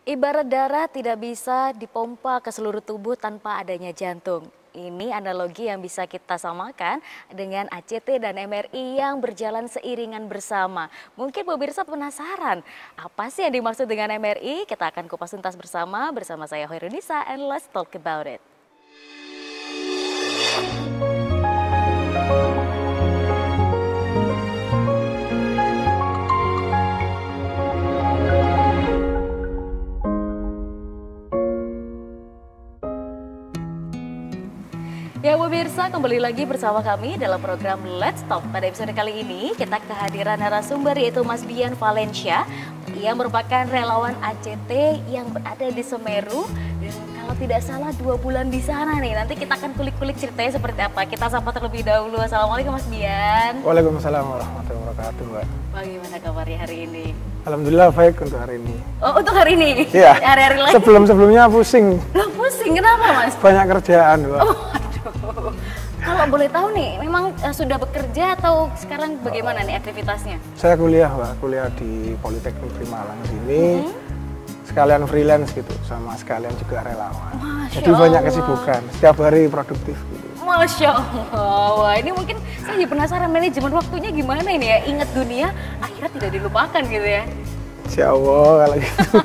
Ibarat darah tidak bisa dipompa ke seluruh tubuh tanpa adanya jantung. Ini analogi yang bisa kita samakan dengan ACT dan MRI yang berjalan seiringan bersama. Mungkin pemirsa penasaran, apa sih yang dimaksud dengan MRI? Kita akan kupas tuntas bersama saya Hoirunisa, and let's talk about it. Ya pemirsa, kembali lagi bersama kami dalam program Let's Talk. Pada episode kali ini kita kehadiran narasumber yaitu Mas Bian Valencia. Ia merupakan relawan ACT yang berada di Semeru. Dan kalau tidak salah 2 bulan di sana nih. Nanti kita akan kulik-kulik ceritanya seperti apa. Kita sapa terlebih dahulu. Assalamualaikum Mas Bian. Waalaikumsalam warahmatullahi wabarakatuh, Mbak. Bagaimana kabarnya hari ini? Alhamdulillah baik untuk hari ini. Oh, untuk hari ini? Iya. Hari-hari lain? Sebelum-sebelumnya pusing. Loh, pusing? Kenapa Mas? Banyak kerjaan, Mbak. Oh, aduh. Kalau boleh tahu nih, memang sudah bekerja atau sekarang bagaimana nih aktivitasnya? Saya kuliah, Mbak. Kuliah di Politeknik Malang sini. Sekalian freelance gitu, sama sekalian juga relawan. Masya Jadi banyak Allah. kesibukan, setiap hari produktif gitu. Masya Allah, wah ini mungkin saya jadi penasaran manajemen waktunya gimana ini ya? Ingat dunia, akhirnya tidak dilupakan gitu ya? Insya Allah kalau gitu.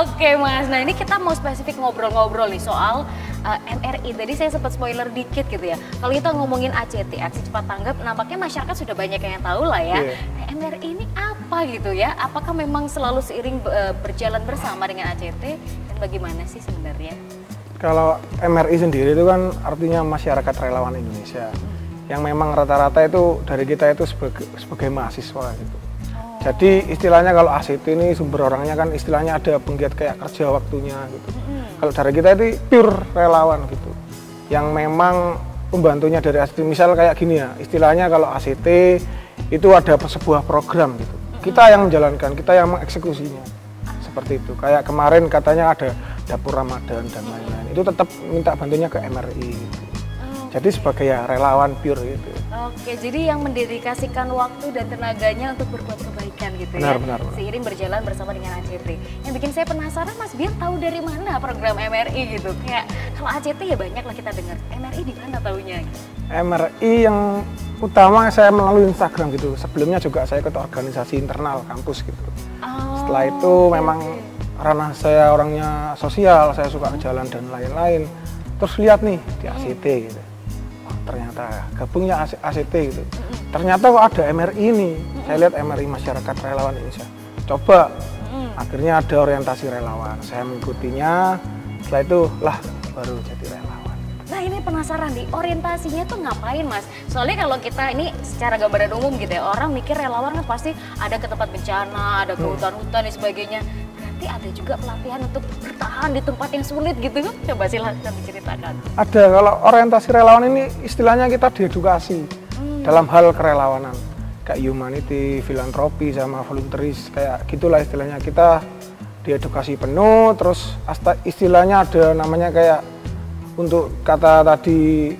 Oke Mas, nah ini kita mau spesifik ngobrol-ngobrol nih soal MRI. Tadi saya sempat spoiler dikit gitu ya. Kalau kita ngomongin ACT, aksi cepat tanggap, nampaknya masyarakat sudah banyak yang tahu lah ya. Iya. Nah, MRI ini apa gitu ya? Apakah memang selalu seiring berjalan bersama dengan ACT dan bagaimana sih sebenarnya? Kalau MRI sendiri itu kan artinya Masyarakat Relawan Indonesia. Yang memang rata-rata itu dari kita itu sebagai mahasiswa gitu. Jadi istilahnya kalau ACT ini sumber orangnya kan istilahnya ada penggiat kayak kerja waktunya gitu. Kalau dari kita itu pure relawan gitu. Yang memang pembantunya dari ACT, misal kayak gini ya, istilahnya kalau ACT itu ada sebuah program gitu. Kita yang menjalankan, kita yang mengeksekusinya. Seperti itu. Kayak kemarin katanya ada dapur Ramadan dan lain-lain. Itu tetap minta bantunya ke MRI gitu. Jadi sebagai ya relawan pure gitu. Oke, jadi yang mendedikasikan waktu dan tenaganya untuk berbuat kebaikan gitu ya. Benar. Seiring berjalan bersama dengan ACT. Yang bikin saya penasaran Mas Bian tahu dari mana program MRI gitu. Kayak kalau ACT ya banyak lah kita dengar. MRI di mana taunya? MRI yang utama saya melalui Instagram gitu. Sebelumnya juga saya ikut organisasi internal kampus gitu. Setelah itu memang ranah saya orangnya sosial, saya suka jalan dan lain-lain. Terus lihat nih di ACT gitu. Ternyata gabungnya ACT gitu. Ternyata kok ada MRI ini. Saya lihat MRI Masyarakat Relawan Indonesia. Coba. Akhirnya ada orientasi relawan. Saya mengikutinya. Setelah itu lah baru jadi relawan. Nah ini penasaran nih, orientasinya tuh ngapain Mas? Soalnya kalau kita ini secara gambaran umum gitu ya, orang mikir relawan kan pasti ada ke tempat bencana, ada ke hutan-hutan dan sebagainya. Berarti ada juga pelatihan untuk bertahan di tempat yang sulit gitu. Coba silahkan diceritakan. Ada, kalau orientasi relawan ini istilahnya kita diedukasi dalam hal kerelawanan. Kayak humanity, filantropi, sama volunteeris, kayak gitulah istilahnya. Kita diedukasi penuh, terus istilahnya ada namanya kayak untuk kata tadi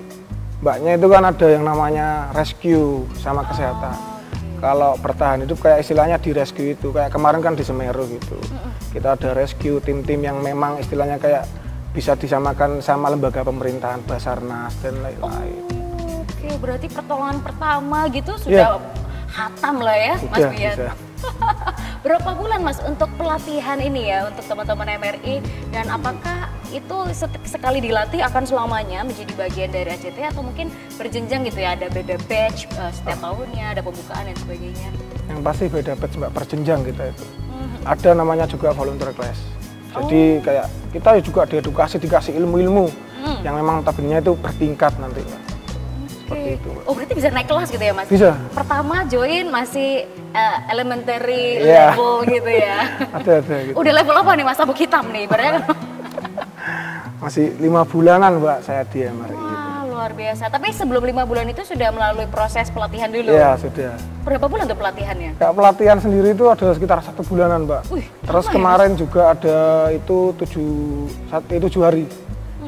mbaknya itu kan ada yang namanya rescue sama kesehatan. Kalau bertahan hidup kayak istilahnya di rescue itu, kayak kemarin kan di Semeru gitu. Kita ada rescue tim-tim yang memang istilahnya kayak bisa disamakan sama lembaga pemerintahan, Basarnas dan lain-lain. Oke, berarti pertolongan pertama gitu sudah hatam lah ya Mas Sudah, Bian. bisa. Berapa bulan Mas untuk pelatihan ini ya untuk teman-teman MRI, dan apakah itu sekali dilatih akan selamanya menjadi bagian dari ACT atau mungkin berjenjang gitu ya, ada beda batch setiap tahunnya, ada pembukaan dan sebagainya? Yang pasti beda batch Mbak, perjenjang kita itu. Ada namanya juga volunteer class. Jadi kayak kita juga diedukasi, dikasih ilmu-ilmu yang memang tabelnya itu bertingkat nantinya. Seperti itu. Oh berarti bisa naik kelas gitu ya Mas? Bisa. Pertama join masih elementary level gitu ya? Ada gitu. Udah level apa nih Mas? Sabuk hitam nih ibaratnya? Masih 5 bulanan Mbak saya di MRI. Wah luar biasa. Tapi sebelum 5 bulan itu sudah melalui proses pelatihan dulu? Iya sudah. Berapa bulan tuh pelatihannya? Kayak pelatihan sendiri itu ada sekitar 1 bulanan Mbak. Terus kemarin juga ada itu 7 hari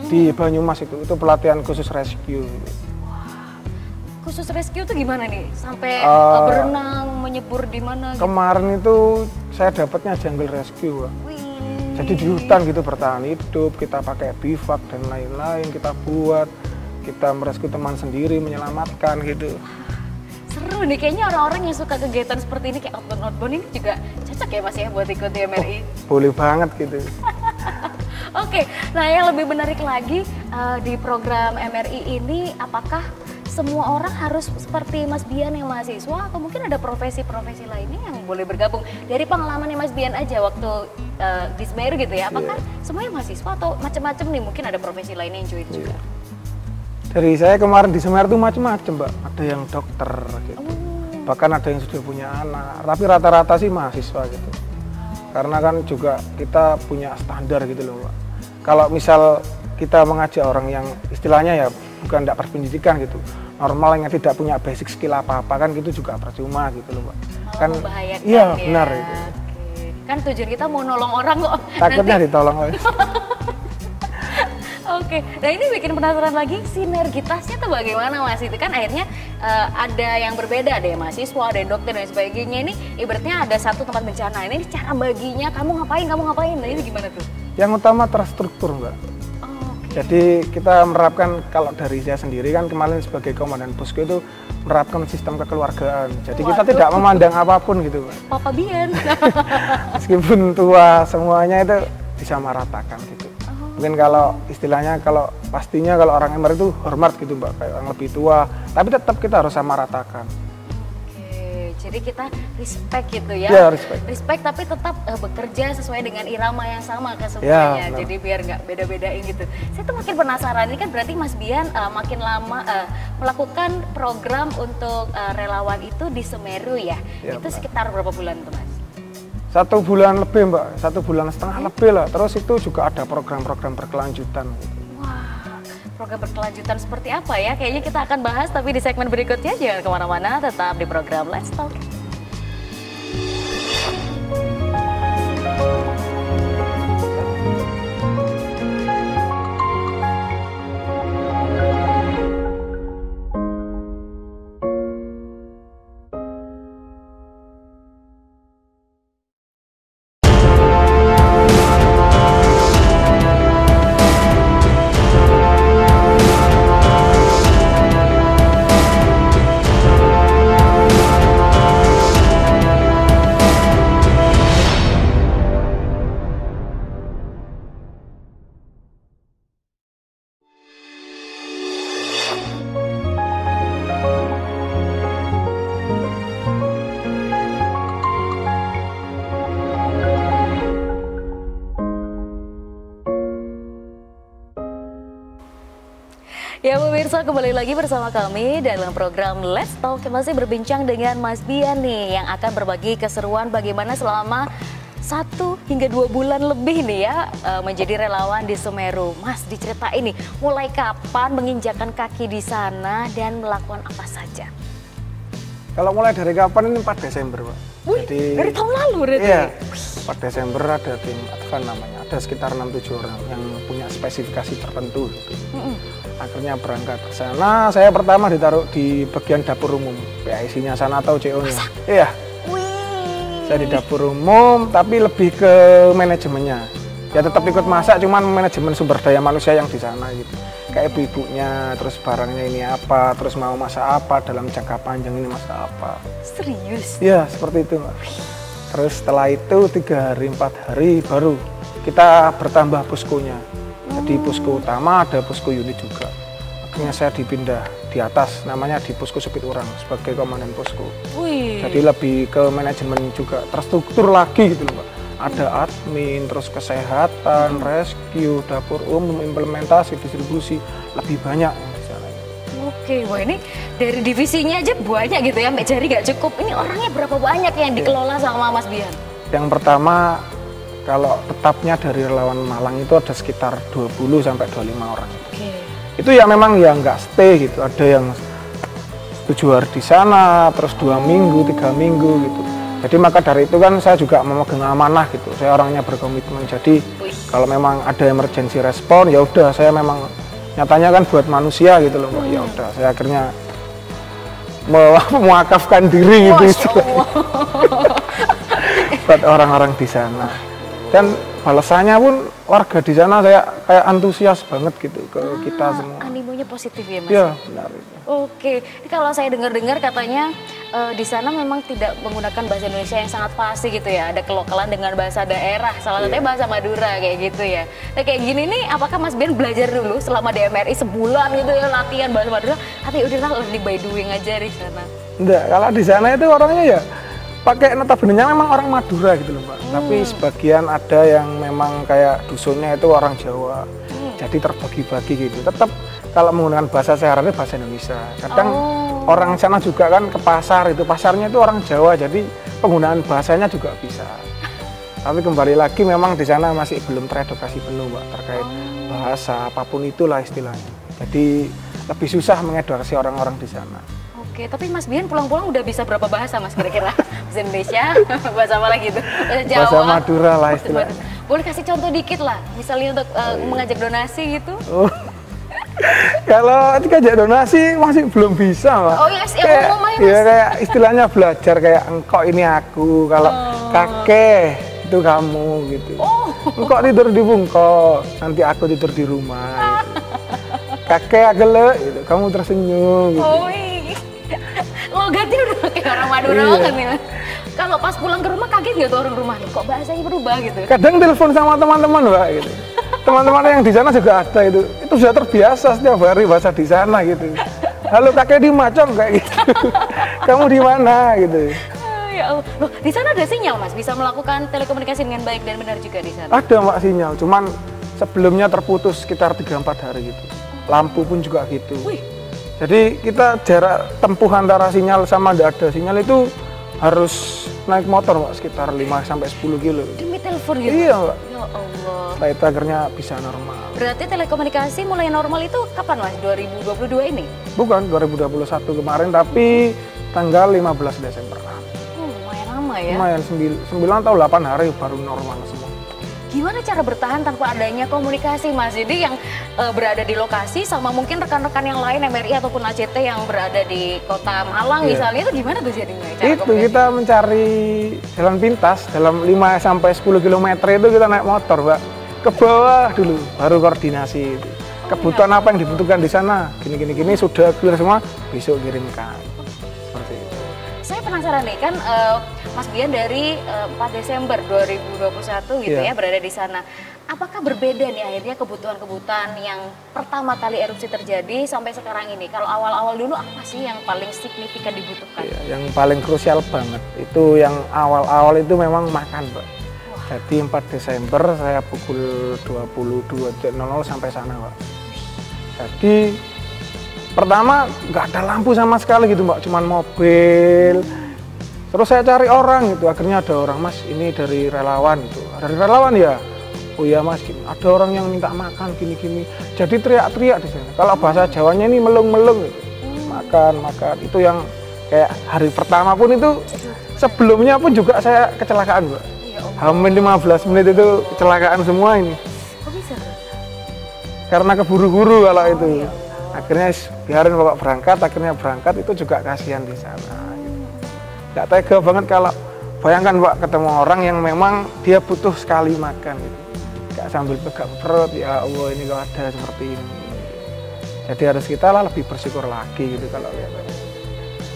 di Banyumas itu pelatihan khusus rescue. Khusus rescue tuh gimana nih? Sampai berenang, menyebur di mana? Gitu? Kemarin itu saya dapatnya jungle rescue, Mbak. Wih, Jadi di hutan gitu bertahan hidup, kita pakai bivak dan lain-lain, kita merescue teman sendiri, menyelamatkan gitu. Seru nih, kayaknya orang-orang yang suka kegiatan seperti ini kayak outbound ini juga cocok ya Mas ya buat ikut di MRI. Boleh banget gitu. Oke, nah yang lebih menarik lagi di program MRI ini, apakah semua orang harus seperti Mas Bian yang mahasiswa atau mungkin ada profesi-profesi lainnya yang boleh bergabung? Dari pengalamannya Mas Bian aja waktu di Semeru gitu ya, apakah semuanya mahasiswa atau macam-macam nih, mungkin ada profesi lainnya yang join juga? Dari saya kemarin di Semeru tuh macam-macam Mbak, ada yang dokter gitu. Bahkan ada yang sudah punya anak, tapi rata-rata sih mahasiswa gitu. Karena kan juga kita punya standar gitu loh Mbak. Kalau misal kita mengajak orang yang istilahnya ya bukan tidak berpendidikan gitu, normal yang tidak punya basic skill apa-apa kan gitu juga percuma gitu loh Mbak. Kan membahayakan iya ya. benar itu. Oke. Kan tujuan kita mau nolong orang kok. Takutnya nanti... ditolong. Oke, nah ini bikin penasaran lagi, sinergitasnya tuh bagaimana Mas? Itu kan akhirnya ada yang berbeda, ada yang mahasiswa, ada yang dokter dan sebagainya. Ini ibaratnya ada satu tempat bencana, ini cara baginya, kamu ngapain, nah ini gimana tuh? Yang utama terstruktur Mbak. Jadi kita menerapkan, kalau dari saya sendiri kan kemarin sebagai komandan posko itu menerapkan sistem kekeluargaan. Jadi kita tidak memandang apapun gitu Mbak. Papa Bian. Meskipun tua semuanya itu disamaratakan gitu. Mungkin kalau istilahnya pastinya kalau orang MR itu hormat gitu Mbak, kayak orang lebih tua, tapi tetap kita harus sama ratakan. Oke, jadi kita respect gitu ya. Iya, respect. Respect tapi tetap bekerja sesuai dengan irama yang sama ke semuanya. Ya, jadi biar nggak beda-bedain gitu. Saya tuh makin penasaran, ini kan berarti Mas Bian makin lama melakukan program untuk relawan itu di Semeru ya. Itu sekitar berapa bulan tuh Mas? 1 bulan lebih Mbak, 1,5 bulan lebih lah. Terus itu juga ada program-program berkelanjutan gitu. Wah, program berkelanjutan seperti apa ya? Kayaknya kita akan bahas tapi di segmen berikutnya. Jangan kemana-mana, tetap di program Let's Talk. Ya pemirsa, kembali lagi bersama kami dalam program Let's Talk. Masih berbincang dengan Mas Bian nih yang akan berbagi keseruan bagaimana selama 1 hingga 2 bulan lebih nih ya menjadi relawan di Semeru. Mas, diceritain nih mulai kapan menginjakan kaki di sana dan melakukan apa saja? Kalau mulai dari kapan ini 4 Desember Pak. Wih, jadi dari tahun lalu berarti? Iya, 4 Desember ada tim Advan namanya, ada sekitar 6-7 orang yang punya spesifikasi tertentu gitu. Akhirnya berangkat ke sana, saya pertama ditaruh di bagian dapur umum, PIC-nya sana atau CO-nya. Iya. Saya di dapur umum, tapi lebih ke manajemennya. Ya tetap ikut masak, cuman manajemen sumber daya manusia yang di sana gitu. Kayak ibu-ibunya, terus barangnya ini apa, terus mau masak apa, dalam jangka panjang ini masak apa. Serius? Iya, seperti itu Mbak. Terus setelah itu 3 hari, 4 hari baru kita bertambah poskonya. Jadi posko utama ada posko unit juga. Akhirnya saya dipindah di atas, namanya di posko Sepit Urang sebagai komandan posko. Wih. Jadi lebih ke manajemen juga, terstruktur lagi gitu loh Mbak. Ada admin, terus kesehatan, rescue, dapur umum, implementasi, distribusi, lebih banyak di sana. Oke, wah ini dari divisinya aja banyak gitu ya, Mbak Jari gak cukup. Ini orangnya berapa banyak yang dikelola sama Mas Bian? Yang pertama, kalau tetapnya dari relawan Malang itu ada sekitar 20 sampai 25 orang. Oke. Itu ya memang ya nggak stay gitu, ada yang 7 hari di sana, terus 2 minggu, 3 minggu gitu. Jadi maka dari itu kan saya juga memegang amanah gitu, saya orangnya berkomitmen. Jadi kalau memang ada emergency respon, ya udah saya memang nyatanya kan buat manusia gitu loh, ya udah saya akhirnya mewakafkan diri gitu buat orang-orang di sana. Dan balasannya pun warga di sana kayak antusias banget gitu ke kita semua. Animonya positif ya Mas? Iya, benar. Oke, ini kalau saya dengar-dengar katanya di sana memang tidak menggunakan bahasa Indonesia yang sangat fasih gitu ya. Ada kelokalan dengan bahasa daerah, salah satunya bahasa Madura kayak gitu ya. Nah kayak gini nih, apakah Mas Bian belajar dulu selama di MRI sebulan gitu ya latihan bahasa Madura? Atau udahlah learning by doing aja di sana? Enggak, kalau di sana itu orangnya ya pakai notabene memang orang Madura gitu loh Mbak. Tapi sebagian ada yang memang kayak dusunnya itu orang Jawa. Jadi terbagi-bagi gitu. Tetap kalau menggunakan bahasa sehari-hari bahasa Indonesia. Kadang orang sana juga kan ke pasar itu, pasarnya itu orang Jawa. Jadi penggunaan bahasanya juga bisa. Tapi kembali lagi memang di sana masih belum teredukasi penuh Mbak terkait bahasa apapun itulah istilahnya. Jadi lebih susah mengedukasi orang-orang di sana. Oke, tapi Mas Bian pulang-pulang udah bisa berapa bahasa Mas kira-kira? Bahasa Indonesia, bahasa apa lagi itu? Bahasa Jawa? Bahasa Madura lah istilahnya. Boleh kasih contoh dikit lah, misalnya untuk mengajak donasi gitu? Kalau ngajak donasi masih belum bisa Mbak. Oh iya, ngomong aja Mas. Iya kayak istilahnya belajar kayak engkau ini aku, kalau kakek itu kamu gitu. Engkau tidur di bungkok, nanti aku tidur di rumah. Gitu. Kakek agak gitu, kamu tersenyum gitu. Oh iya. Logatnya udah kayak orang Madura banget nih. Kalau pas pulang ke rumah kaget nggak tuh orang rumah? Kok bahasanya berubah gitu? Kadang telepon sama teman-teman Mbak gitu. Teman-teman yang di sana juga ada itu sudah terbiasa setiap hari bahasa di sana gitu. Halo kakek di Macong kayak gitu. Kamu di mana gitu. Ya Allah. Loh, di sana ada sinyal Mas, bisa melakukan telekomunikasi dengan baik dan benar juga di sana? Ada Mbak sinyal, cuman sebelumnya terputus sekitar 3-4 hari gitu. Lampu pun juga gitu. Wih. Jadi kita jarak tempuh antara sinyal sama tidak ada sinyal itu harus naik motor Mbak, sekitar 5-10 kilo. Demi telepon gitu? Iya Mbak. Ya Allah. Setelah itu akhirnya bisa normal. Berarti telekomunikasi mulai normal itu kapan Mas? 2022 ini? Bukan, 2021 kemarin, tapi tanggal 15 Desember. Lumayan lama ya? Lumayan, 9 atau 8 hari baru normal semua. Gimana cara bertahan tanpa adanya komunikasi Mas? Jadi yang berada di lokasi sama mungkin rekan-rekan yang lain MRI ataupun ACT yang berada di kota Malang misalnya itu gimana tuh jadinya? Itu kita mencari jalan pintas dalam 5-10 km itu kita naik motor Mbak. Ke bawah dulu, baru koordinasi itu. Kebutuhan apa yang dibutuhkan di sana, gini sudah clear semua, besok kirimkan. Seperti itu. Saya penasaran nih kan Mas Bian dari 4 Desember 2021 gitu ya berada di sana. Apakah berbeda nih akhirnya kebutuhan-kebutuhan yang pertama kali erupsi terjadi sampai sekarang ini? Kalau awal-awal dulu apa sih yang paling signifikan dibutuhkan? Iya, yang paling krusial banget itu yang awal-awal itu memang makan Mbak. Jadi 4 Desember saya pukul 22.00 sampai sana Mbak. Jadi pertama nggak ada lampu sama sekali gitu Mbak, cuman mobil. Terus saya cari orang gitu, akhirnya ada orang, Mas ini dari relawan gitu. Dari relawan ya? Oh iya Mas, gini. Ada orang yang minta makan gini-gini. Jadi teriak-teriak di sana. Kalau bahasa Jawanya ini melung-melung gitu. Makan. Itu yang kayak hari pertama pun itu, sebelumnya pun juga saya kecelakaan Mbak. Hampir 15 menit itu kecelakaan semua ini. Kok bisa? Karena keburu-buru kalau itu. Akhirnya biarin bapak berangkat, akhirnya berangkat itu juga kasihan di sana. Nggak tega banget kalau bayangkan Pak ketemu orang yang memang dia butuh sekali makan gitu. Nggak sambil pegang perut, ya Allah ini kok ada seperti ini. Jadi harus kita lah lebih bersyukur lagi gitu kalau lihat.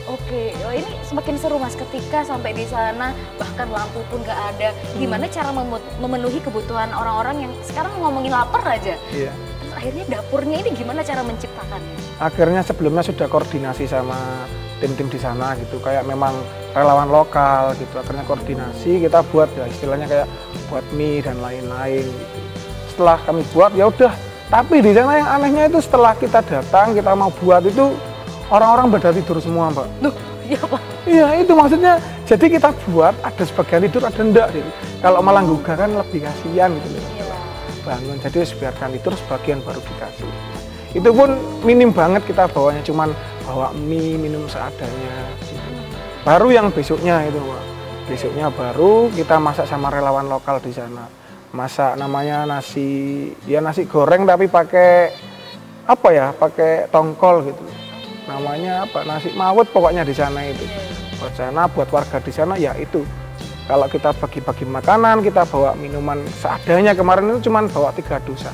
Oke, oh, ini semakin seru Mas ketika sampai di sana bahkan lampu pun nggak ada. Gimana cara memenuhi kebutuhan orang-orang yang sekarang ngomongin lapar aja? Iya. Akhirnya dapurnya ini gimana cara menciptakannya? Akhirnya sebelumnya sudah koordinasi sama tim-tim di sana gitu, kayak memang relawan lokal gitu. Akhirnya koordinasi kita buat ya istilahnya kayak buat mie dan lain-lain gitu. Setelah kami buat ya udah, tapi di sana yang anehnya itu setelah kita datang kita mau buat itu orang-orang pada tidur semua Mbak. Duh, iya Pak. Iya itu maksudnya, jadi kita buat ada sebagian tidur ada enggak gitu. Kalau malah gugah kan lebih kasihan gitu loh. Bangun, jadi biarkan tidur sebagian baru dikasih. Itu pun minim banget kita bawanya, cuman bawa mie, minum seadanya gitu. Baru yang besoknya itu Pak. Besoknya baru kita masak sama relawan lokal di sana. Masak namanya nasi, ya nasi goreng tapi pakai apa ya, pakai tongkol gitu. Namanya apa, nasi mawut pokoknya di sana itu. Buat sana, buat warga di sana ya itu Kalau kita bagi-bagi makanan, kita bawa minuman seadanya. Kemarin itu cuma bawa 3 dusan.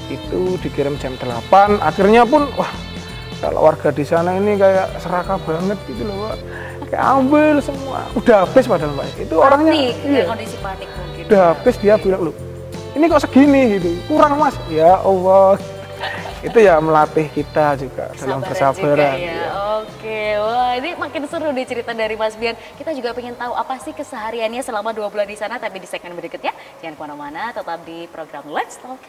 Itu dikirim jam 8. Akhirnya pun, wah, kalau warga di sana ini kayak serakah banget gitu loh, Pak. Kayak ambil semua. Udah habis padahal, Pak. Itu orangnya iya. Kondisi panik mungkin. Udah habis, dia bilang, loh, ini kok segini gitu. Kurang, Mas. Ya Allah. Itu ya melatih kita juga dalam kesabaran. Ya. Oke, wah ini makin seru nih cerita dari Mas Bian. Kita juga pengen tahu apa sih kesehariannya selama 2 bulan di sana, tapi di segmen berikutnya. Jangan kemana-mana, tetap di program Let's Talk.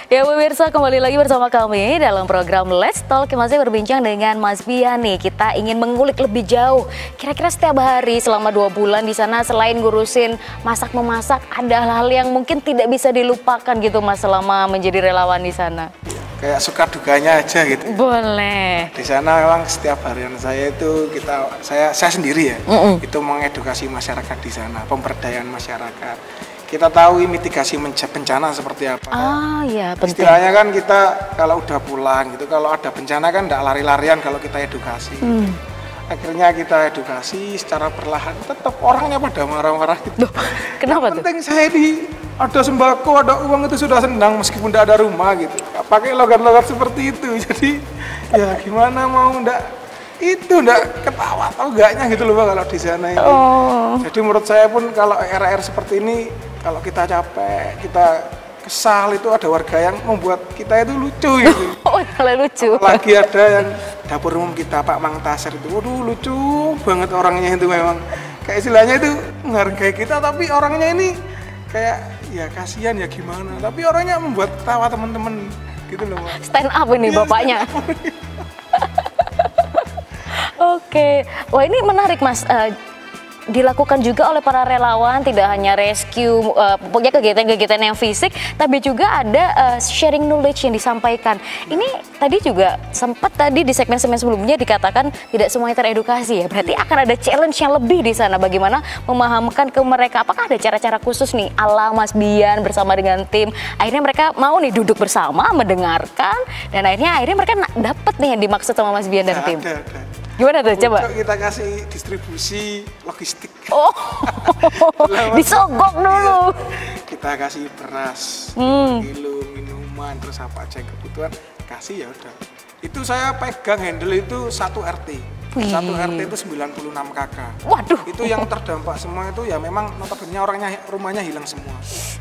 Ya pemirsa, kembali lagi bersama kami dalam program Let's Talk. Masih berbincang dengan Mas Bian nih. Kita ingin mengulik lebih jauh. Kira-kira setiap hari selama 2 bulan di sana, selain ngurusin masak-memasak, ada hal-hal yang mungkin tidak bisa dilupakan gitu Mas selama menjadi relawan di sana? Kayak suka dukanya aja gitu. Boleh. Di sana memang setiap harian saya itu saya sendiri ya, itu mengedukasi masyarakat di sana, pemberdayaan masyarakat. Kita tahu mitigasi bencana seperti apa. Ah iya, penting. Istilahnya kan kita kalau udah pulang gitu, kalau ada bencana kan enggak lari-larian kalau kita edukasi. Akhirnya kita edukasi secara perlahan, tetap orangnya pada marah-marah gitu. Duh, kenapa tuh? Penting saya ada sembako, ada uang itu sudah senang meskipun tidak ada rumah gitu. Gak pakai logat-logat seperti itu. Jadi ya gimana mau enggak ketawa atau enggaknya gitu loh Pak kalau di sana ini. Jadi menurut saya pun kalau era-era seperti ini, kalau kita capek, kita kesal, itu ada warga yang membuat kita itu lucu gitu. Oh, kalau lucu. Lagi ada yang dapur umum kita Pak Mang Tasir itu, waduh lucu banget orangnya itu, memang kayak istilahnya itu menghargai kita, tapi orangnya ini kayak ya kasihan ya gimana, tapi orangnya membuat ketawa teman-teman gitu loh Pak. Stand up ini ya, bapaknya. Oke, wah ini menarik Mas. Dilakukan juga oleh para relawan, tidak hanya rescue, pokoknya kegiatan-kegiatan yang fisik, tapi juga ada sharing knowledge yang disampaikan. Ini tadi juga sempat tadi di segmen-segmen sebelumnya dikatakan tidak semuanya teredukasi ya, berarti akan ada challenge yang lebih di sana, bagaimana memahamkan ke mereka. Apakah ada cara-cara khusus nih ala Mas Bian bersama dengan tim, akhirnya mereka mau nih duduk bersama, mendengarkan, dan akhirnya mereka dapat nih yang dimaksud sama Mas Bian dan tim. Ada. Gimana tuh, coba? Kita kasih distribusi logistik. Oh, disogok dulu. Kita kasih beras, kilo, minuman, terus apa aja yang kebutuhan, kasih ya udah. Itu saya pegang handle itu 1 RT. 1 RT itu 96 KK. Waduh. Itu yang terdampak semua itu ya memang notabene rumahnya hilang semua.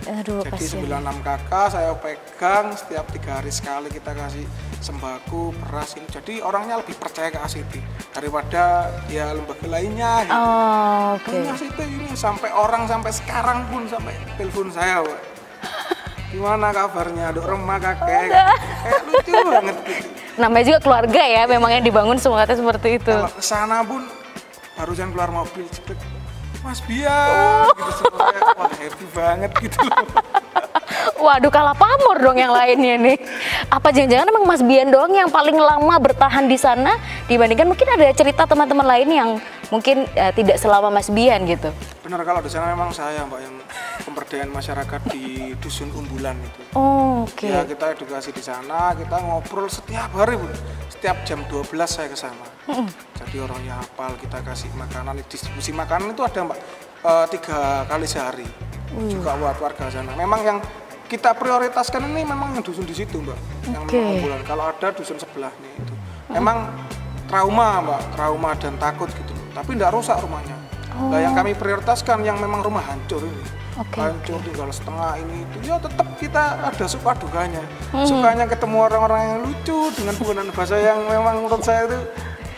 Aduh, jadi kasihan. 96 KK saya pegang, setiap 3 hari sekali kita kasih sembako, beras ini. Jadi orangnya lebih percaya ke ACT daripada ya lembaga lainnya. Gitu. Oh, oke. ACT ini sampai sekarang pun sampai telepon saya, Pak. Gimana kabarnya, Dok Remah kakek? Kayak lucu banget gitu. Namanya juga keluarga ya, memang yang dibangun semangatnya seperti itu. Kalau kesana pun barusan keluar mobil, cepet, Mas Bian, gitu semuanya, wah happy banget gitu loh. Waduh, kalah pamor dong yang lainnya nih. Apa jangan-jangan emang Mas Bian doang yang paling lama bertahan di sana dibandingkan mungkin ada cerita teman-teman lain yang mungkin tidak selama Mas Bian gitu? Benar, kalau di sana memang saya Mbak yang pemberdayaan masyarakat di Dusun Umbulan itu. Oh, oke. Ya kita edukasi di sana, kita ngobrol setiap hari Bu. Setiap jam 12 saya ke sana. Jadi orangnya hafal, kita kasih makanan, distribusi makanan itu ada Mbak 3 kali sehari. Juga buat warga sana. Memang yang kita prioritaskan ini memang yang dusun di situ Mbak, yang ambulan. Kalau ada dusun sebelahnya itu, memang trauma Mbak, trauma dan takut gitu, tapi tidak rusak rumahnya. Nah, yang kami prioritaskan yang memang rumah hancur ini. Oke. Hancur tinggal setengah ini itu ya tetap kita ada suka dukanya. Sukanya ketemu orang-orang yang lucu dengan penggunaan bahasa yang memang menurut saya itu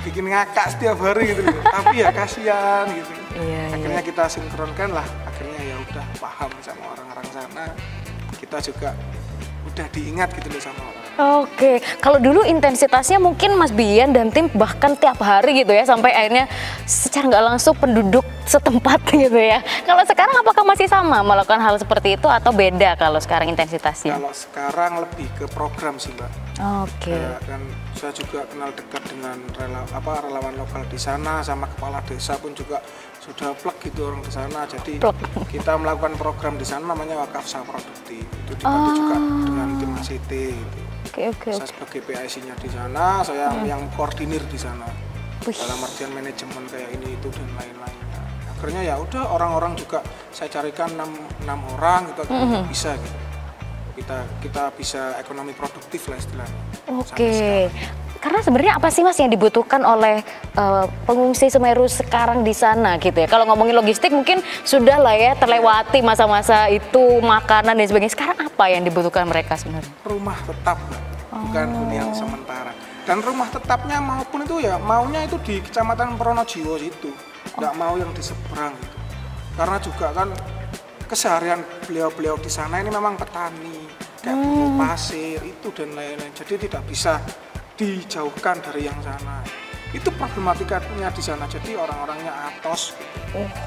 bikin ngakak setiap hari gitu. Tapi ya kasihan gitu. Akhirnya kita sinkronkan lah. Akhirnya ya udah paham sama orang-orang sana. Kita juga udah diingat gitu loh sama orang. Oke, kalau dulu intensitasnya mungkin Mas Bian dan tim bahkan tiap hari gitu ya, sampai akhirnya secara nggak langsung penduduk setempat gitu ya. Kalau sekarang apakah masih sama melakukan hal seperti itu atau beda kalau sekarang intensitasnya? Kalau sekarang lebih ke program sih Mbak. Oke. Kan saya juga kenal dekat dengan relawan lokal di sana, sama kepala desa pun juga sudah plek gitu orang di sana. Jadi kita melakukan program di sana namanya Wakaf Saproduktif. Itu dibantu juga dengan tim ACT gitu. Oke. Saya sebagai PIC-nya di sana, saya yang koordinir di sana. Dalam artian manajemen kayak ini itu dan lain-lainnya. Akhirnya ya udah orang-orang juga saya carikan 6 orang gitu bisa gitu. Kita bisa ekonomi produktif lah istilahnya. Oke. Karena sebenarnya apa sih Mas yang dibutuhkan oleh pengungsi Semeru sekarang di sana gitu ya? Kalau ngomongin logistik mungkin sudah lah ya terlewati masa-masa itu, makanan dan sebagainya. Sekarang apa yang dibutuhkan mereka sebenarnya? Rumah tetap, bukan hunian sementara. Dan rumah tetapnya maupun itu ya maunya itu di Kecamatan Pronojiwo itu, nggak mau yang di seberang gitu. Karena juga kan keseharian beliau-beliau di sana ini memang petani, kayak buruh pasir itu dan lain-lain. Jadi tidak bisa dijauhkan dari yang sana. Itu problematikanya di sana. Jadi orang-orangnya atos,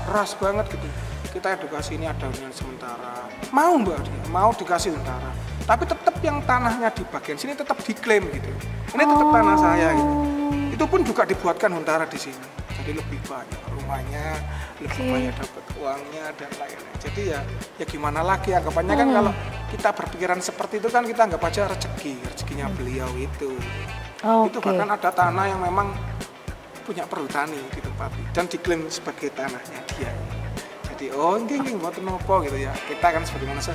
keras banget gitu. Kita edukasi ini ada hunian sementara. Mau Mbak, mau dikasih sementara. Tapi tetap yang tanahnya di bagian sini tetap diklaim gitu. Ini tetap tanah saya gitu. Itu pun juga dibuatkan huntara di sini. Jadi lebih banyak rumahnya, lebih banyak dapat uangnya dan lain-lain. Jadi ya gimana lagi anggapannya kan kalau kita berpikiran seperti itu kan kita anggap aja rezekinya beliau itu. Itu bahkan ada tanah yang memang punya perhutani di tempat dan diklaim sebagai tanahnya dia. Jadi ini buat nopo gitu ya. Kita kan sebagai manusia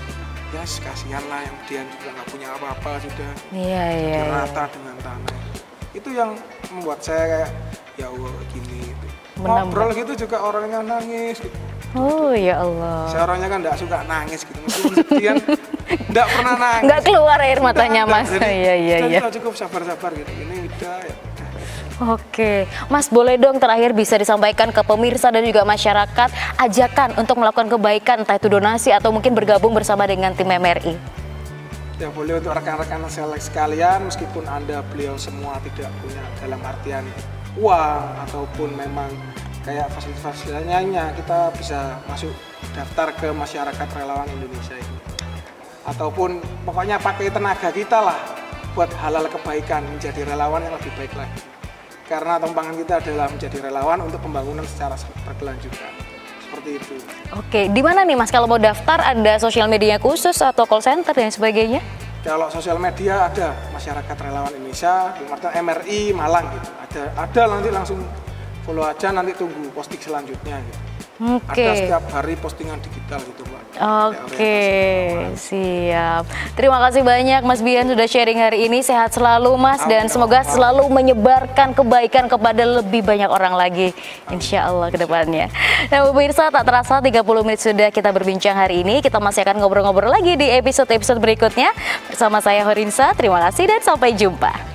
ya kasihan lah yang dia juga nggak punya apa-apa sudah. Iya. Rata dengan tanah. Itu yang membuat saya kayak ya Allah gini gitu. Ngobrol gitu juga orangnya nangis gitu. Oh ya Allah. Saya orangnya kan nggak suka nangis gitu. Meskipun sedian nggak pernah nangis. Nggak keluar air matanya Mas. Iya. Kita cukup sabar-sabar gitu. Ini udah ya. Oke, Mas boleh dong terakhir bisa disampaikan ke pemirsa dan juga masyarakat ajakan untuk melakukan kebaikan entah itu donasi atau mungkin bergabung bersama dengan tim MRI. Ya boleh untuk rekan-rekan sekalian meskipun beliau semua tidak punya dalam artian uang ataupun memang kayak fasilitas lainnya kita bisa masuk daftar ke masyarakat relawan Indonesia ini. Ataupun pokoknya pakai tenaga kita lah buat halal kebaikan menjadi relawan yang lebih baik lagi. Karena tumpangan kita adalah menjadi relawan untuk pembangunan secara berkelanjutan. Seperti itu. Oke, di mana nih Mas kalau mau daftar ada sosial media khusus atau call center dan sebagainya? Kalau sosial media ada Masyarakat Relawan Indonesia, di MRI Malang gitu. Ada nanti langsung follow aja nanti tunggu posting selanjutnya gitu. Ada setiap hari postingan digital gitu Mbak. Oke, siap. Terima kasih banyak Mas Bian sudah sharing hari ini. Sehat selalu Mas dan semoga selalu menyebarkan kebaikan kepada lebih banyak orang lagi. Insya Allah ke depannya. Nah pemirsa tak terasa 30 menit sudah kita berbincang hari ini. Kita masih akan ngobrol-ngobrol lagi di episode-episode berikutnya. Bersama saya Horinsa, terima kasih dan sampai jumpa.